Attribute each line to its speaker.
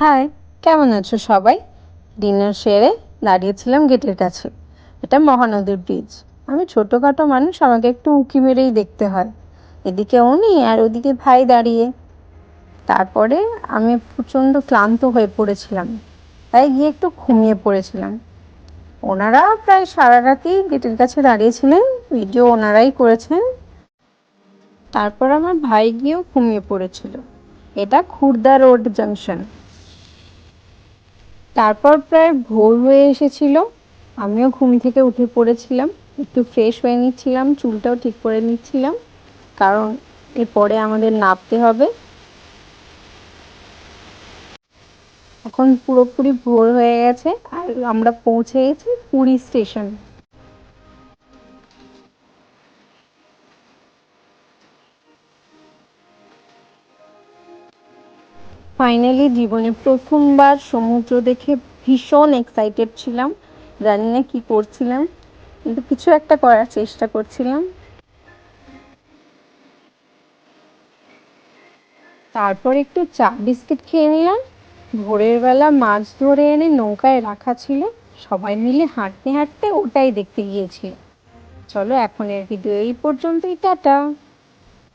Speaker 1: High, কেমন আছো সবাই? ডিনার সেরে দাঁড়িয়েছিলাম গেটের কাছে। এটা মহানদীর ব্রিজ। আমি ছোটোখাটো মানুষ, আমাকে একটু উঁকি মেরেই দেখতে হয়। এদিকে উনি আর ওদিকে ভাই দাঁড়িয়ে। তারপরে আমি প্রচণ্ড ক্লান্ত হয়ে পড়েছিলাম, তাই গিয়ে একটু ঘুমিয়ে পড়েছিলাম। ওনারা প্রায় সারা রাতই গেটের কাছে দাঁড়িয়েছিলেন, ভিডিও ওনারাই করেছেন। তারপর আমার ভাই গিয়েও ঘুমিয়ে পড়েছিল। এটা খুর্দা রোড জাংশন। তারপর প্রায় ভোর হয়ে এসেছিল, আমিও ঘুম থেকে উঠে পড়েছিলাম, একটু ফ্রেশ হয়ে নিচ্ছিলাম, চুলটাও ঠিক করে নিচ্ছিলাম, কারণ এরপরে আমাদের নামতে হবে। এখন পুরোপুরি ভোর হয়ে গেছে আর আমরা পৌঁছে গেছি পুরী স্টেশন। ফাইনালি জীবনে প্রথমবার সমুদ্র দেখে ভীষণ এক্সাইটেড ছিলাম। জানি না কি করছিলাম, কিন্তু কিছু একটা করার চেষ্টা করছিলাম। তারপর একটু চা বিস্কিট খেয়ে নিলাম। ভোরের বেলা মাছ ধরে এনে নৌকায় রাখা ছিল, সবাই মিলে হাঁটতে হাঁটতে ওটাই দেখতে গিয়েছি। চলো, এখনের ভিডিও এই পর্যন্তই, টাটা।